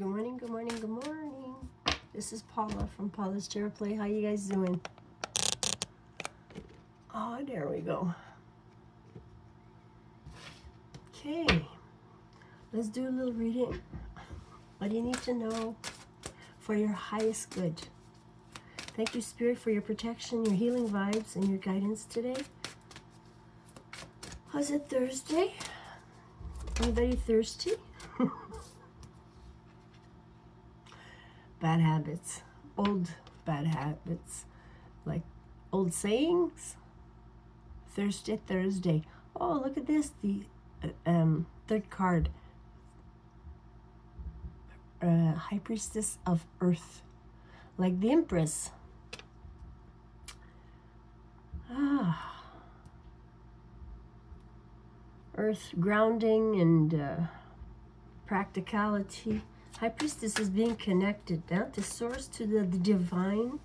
Good morning, good morning, good morning. This is Paula from Paula's Tarot Play. How you guys doing? Oh, there we go. Okay, let's do a little reading. What do you need to know for your highest good? Thank you, Spirit, for your protection, your healing vibes, and your guidance today. How's it Thursday? Anybody thirsty? Bad habits, old bad habits, like old sayings. Thirsty Thursday. Oh, look at this, the third card. High Priestess of Earth, like the Empress. Earth grounding and practicality. High Priestess is being connected now to Source, to the divine.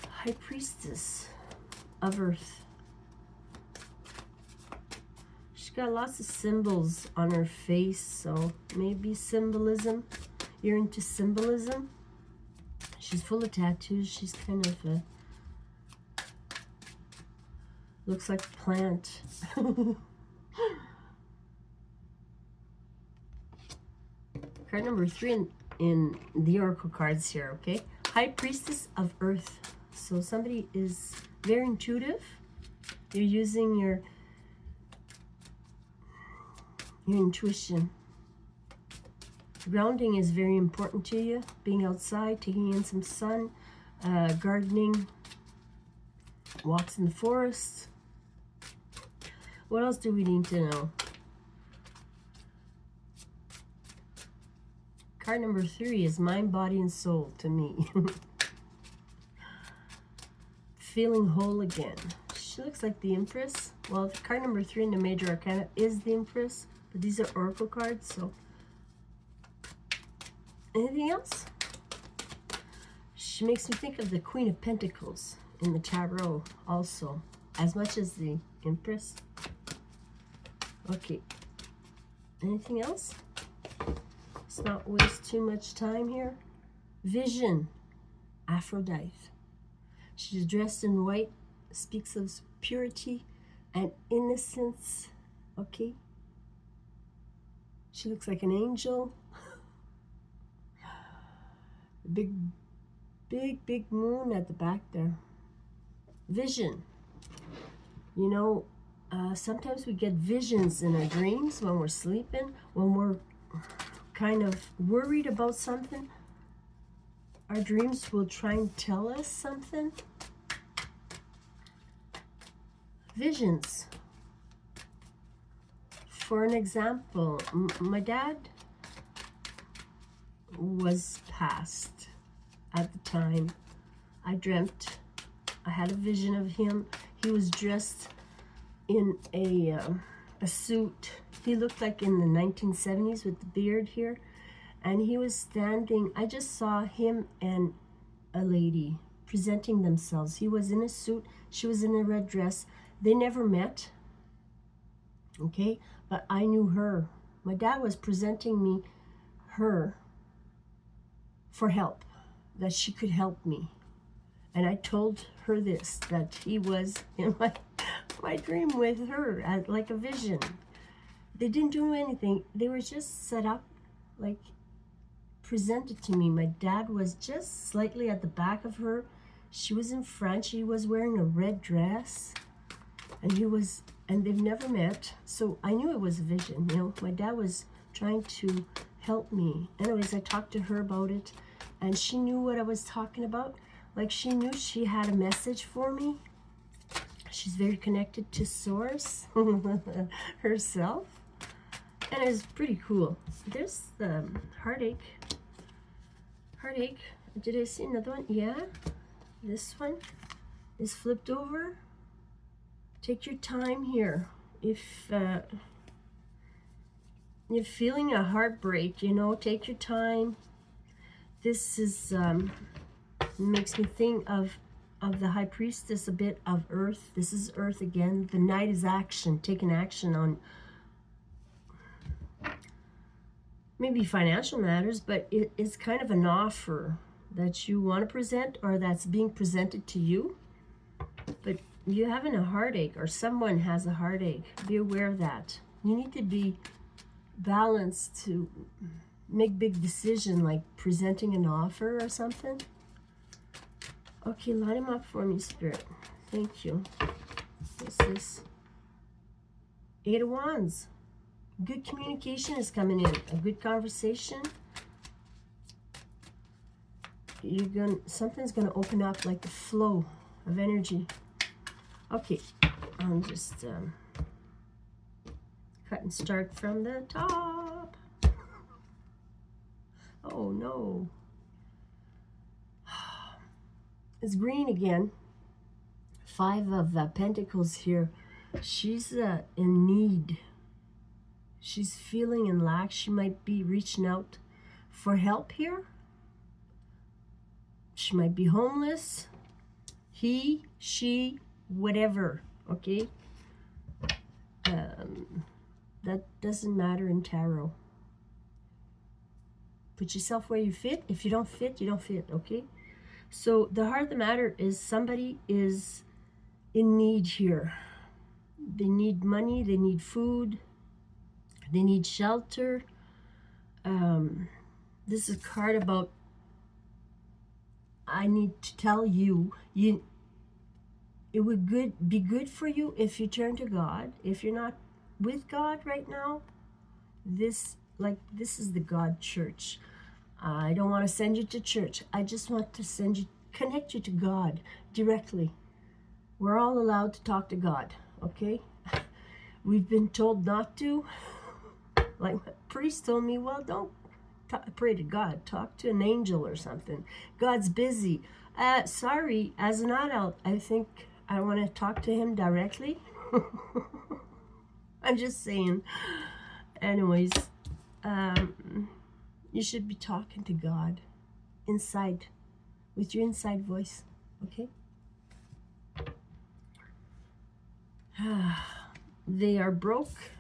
High Priestess of Earth. She's got lots of symbols on her face, so maybe symbolism. You're into symbolism. She's full of tattoos. She's kind of looks like a plant. Card number 3 in the Oracle cards here, okay? High Priestess of Earth. So somebody is very intuitive. You're using your intuition. Grounding is very important to you. Being outside, taking in some sun, gardening, walks in the forest. What else do we need to know? Card number 3 is mind, body, and soul to me. Feeling whole again. She looks like the Empress. Well, card number 3 in the Major Arcana is the Empress, but these are Oracle cards, so. Anything else? She makes me think of the Queen of Pentacles in the Tarot also, as much as the Empress. Okay. Anything else? Let's not waste too much time here. Vision, Aphrodite. She's dressed in white, speaks of purity and innocence. Okay. She looks like an angel. Big moon at the back there. Vision. You know, sometimes we get visions in our dreams when we're sleeping, when we're kind of worried about something. Our dreams will try and tell us something. Visions. For an example, my dad was passed at the time. I dreamt, I had a vision of him. He was dressed in a suit. He looked like in the 1970s with the beard here. And he was standing, I just saw him and a lady presenting themselves. He was in a suit, she was in a red dress. They never met, okay? But I knew her. My dad was presenting me her for help, that she could help me. And I told her this, that he was in my dream with her, like a vision. They didn't do anything. They were just set up, like presented to me. My dad was just slightly at the back of her. She was in front. She was wearing a red dress. And they've never met. So I knew it was a vision. You know, my dad was trying to help me. Anyways, I talked to her about it. And she knew what I was talking about. Like, she knew she had a message for me. She's very connected to Source herself. And it's pretty cool. There's the heartache. Heartache. Did I see another one? Yeah. This one is flipped over. Take your time here. If you're feeling a heartbreak, you know, take your time. This is makes me think of the High Priestess, a bit of Earth. This is Earth again. The Knight is action, taking action on maybe financial matters, but it's kind of an offer that you want to present or that's being presented to you. But you're having a heartache, or someone has a heartache. Be aware of that. You need to be balanced to make big decision, like presenting an offer or something. Okay, line them up for me, Spirit. Thank you. What's this? 8 of Wands. Good communication is coming in. A good conversation. Something's gonna open up, like the flow of energy. Okay, I'll just cut and start from the top. Oh no. It's green again. 5 of Pentacles here. She's in need. She's feeling in lack. She might be reaching out for help here. She might be homeless. He, she, whatever. Okay? That doesn't matter in tarot. Put yourself where you fit. If you don't fit, you don't fit. Okay? So the heart of the matter is somebody is in need here. They need money. They need food. They need shelter. This is a card about, I need to tell you, it would be good for you if you turn to God. If you're not with God right now, this is the God church. I don't want to send you to church. I just want to connect you to God directly. We're all allowed to talk to God, okay? We've been told not to. Like my priest told me, well, don't pray to God. Talk to an angel or something. God's busy. Sorry, as an adult, I think I want to talk to him directly. I'm just saying. Anyways, you should be talking to God inside, with your inside voice, okay? They are broke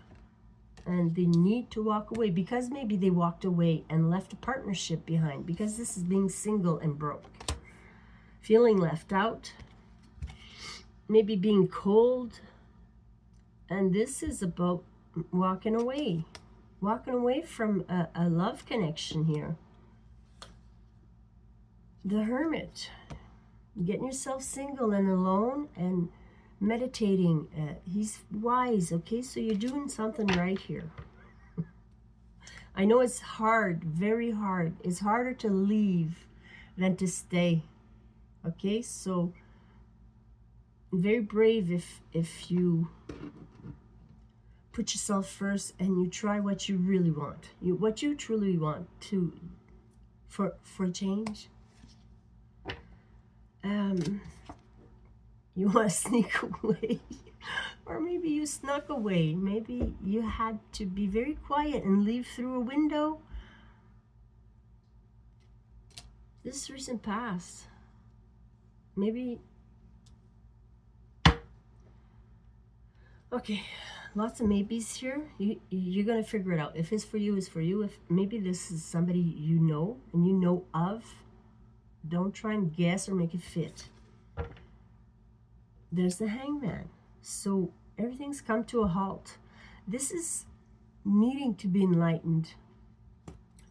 and they need to walk away because maybe they walked away and left a partnership behind, because this is being single and broke. Feeling left out, maybe being cold, and this is about walking away from a love connection here. The Hermit, getting yourself single and alone and meditating. He's wise, okay? So you're doing something right here. I know it's hard, very hard. It's harder to leave than to stay, okay? So very brave if you put yourself first and you try what you really want, what you truly want for change. You want to sneak away, or maybe you snuck away. Maybe you had to be very quiet and leave through a window. This recent past, maybe. Okay, lots of maybes here. You're gonna figure it out. If it's for you, it's for you. If maybe this is somebody you know and you know of, don't try and guess or make it fit. There's the Hangman. So everything's come to a halt. This is needing to be enlightened.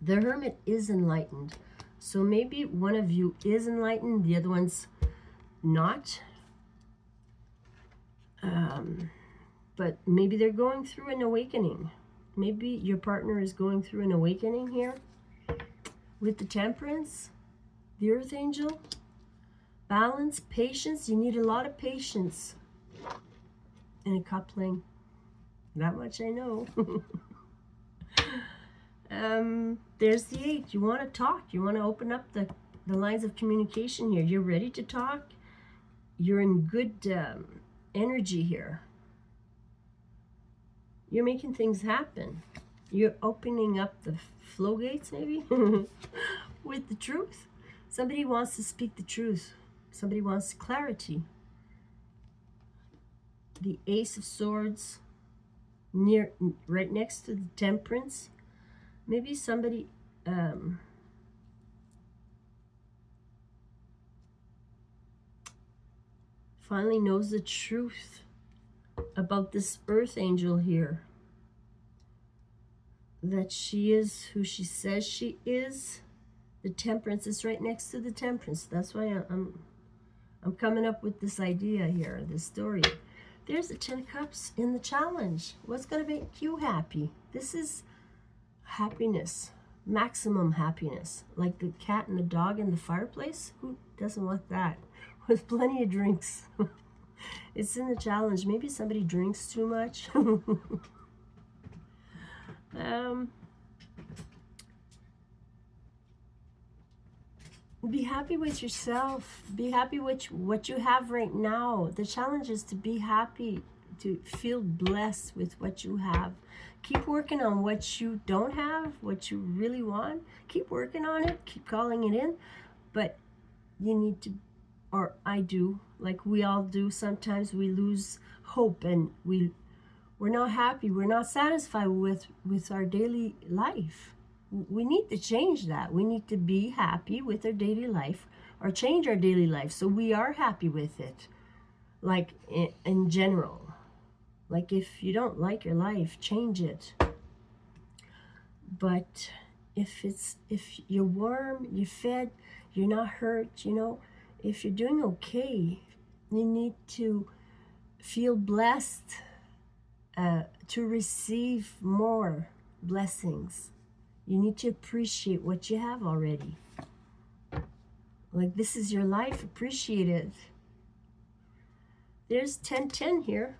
The Hermit is enlightened. So maybe one of you is enlightened, the other one's not. But maybe they're going through an awakening. Maybe your partner is going through an awakening here. With the Temperance, the Earth Angel, balance, patience. You need a lot of patience in a coupling. That much I know. There's the 8. You want to talk. You want to open up the lines of communication here. You're ready to talk. You're in good energy here. You're making things happen. You're opening up the flow gates, maybe, with the truth. Somebody wants to speak the truth. Somebody wants clarity. The Ace of Swords, right next to the Temperance. Maybe somebody finally knows the truth about this earth angel here, that she is who she says she is. The temperance is right next to the temperance. That's why I'm coming up with this idea here, this story. There's the 10 cups in the challenge. What's going to make you happy? This is happiness, maximum happiness, like the cat and the dog in the fireplace. Who doesn't want that? With plenty of drinks. It's in the challenge. Maybe somebody drinks too much. Be happy with yourself. Be happy with what you have right now. The challenge is to be happy, to feel blessed with what you have. Keep working on what you don't have, what you really want. Keep working on it. Keep calling it in. But you need to, or I do, like we all do, sometimes we lose hope and we're not happy. We're not satisfied with our daily life. We need to change that. We need to be happy with our daily life, or change our daily life so we are happy with it. Like in general, like if you don't like your life, change it. But if you're warm, you're fed, you're not hurt, you know, if you're doing okay, you need to feel blessed to receive more blessings. You need to appreciate what you have already. Like, this is your life. Appreciate it. There's 10-10 here.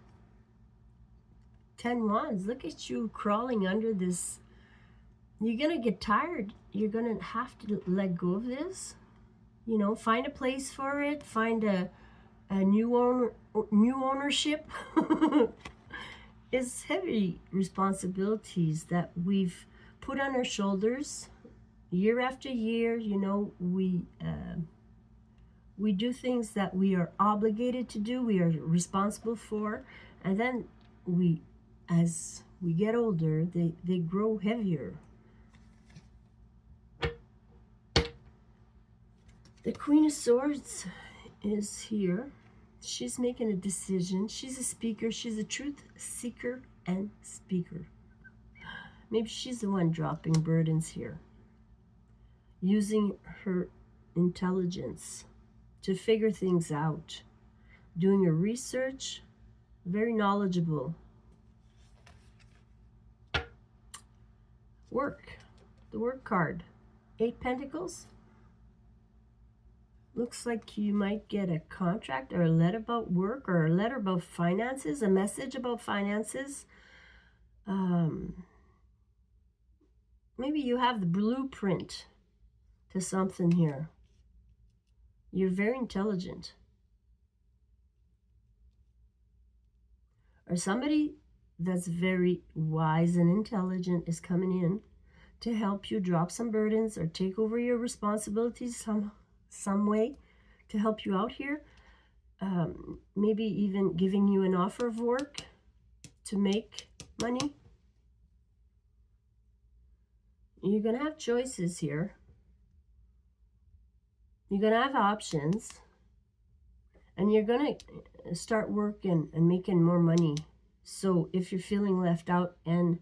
10 wands. Look at you crawling under this. You're going to get tired. You're going to have to let go of this. You know, find a place for it. Find a new ownership. It's heavy responsibilities that we've put on our shoulders year after year. You know, we do things that we are obligated to do, we are responsible for, and then as we get older, they grow heavier. The Queen of Swords is here. She's making a decision. She's a speaker. She's a truth seeker and speaker. Maybe she's the one dropping burdens here, using her intelligence to figure things out, doing her research, very knowledgeable. Work, the work card, 8 Pentacles. Looks like you might get a contract or a letter about work, or a letter about finances, a message about finances. Maybe you have the blueprint to something here. You're very intelligent. Or somebody that's very wise and intelligent is coming in to help you drop some burdens or take over your responsibilities some way to help you out here. Maybe even giving you an offer of work to make money. You're going to have choices here. You're going to have options. And you're going to start working and making more money. So if you're feeling left out and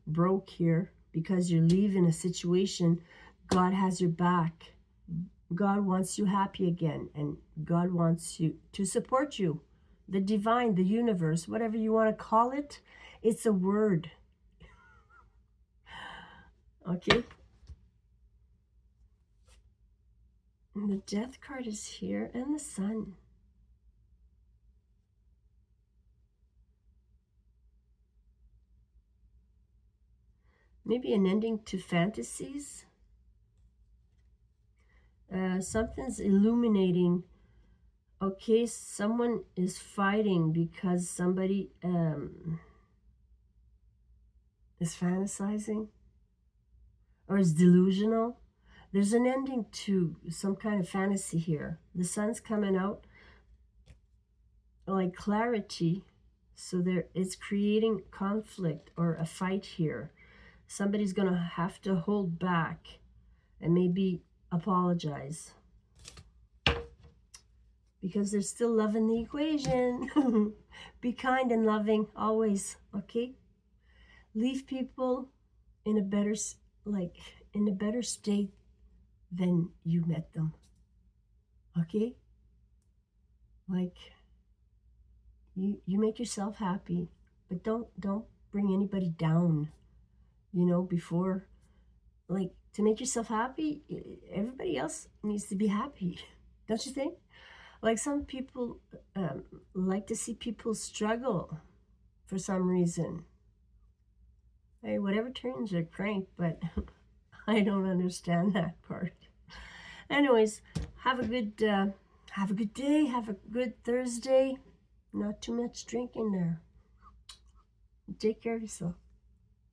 broke here because you're leaving a situation, God has your back. God wants you happy again, and God wants you to support you. The divine, the universe, whatever you want to call it, it's a word. Okay? And the Death card is here, and the Sun. Maybe an ending to fantasies. Something's illuminating. Okay, someone is fighting because somebody is fantasizing or is delusional. There's an ending to some kind of fantasy here. The Sun's coming out like clarity. So it's creating conflict or a fight here. somebody's going to have to hold back and maybe apologize. Because there's still love in the equation. Be kind and loving always, okay? Leave people in a better, in a better state than you met them, okay? Like, you make yourself happy, but don't bring anybody down, you know, before, like, to make yourself happy, everybody else needs to be happy, don't you think? Like, some people like to see people struggle for some reason. Hey, whatever turns your crank, but I don't understand that part. Anyways, have a good day, have a good Thursday. Not too much drinking there. Take care of yourself.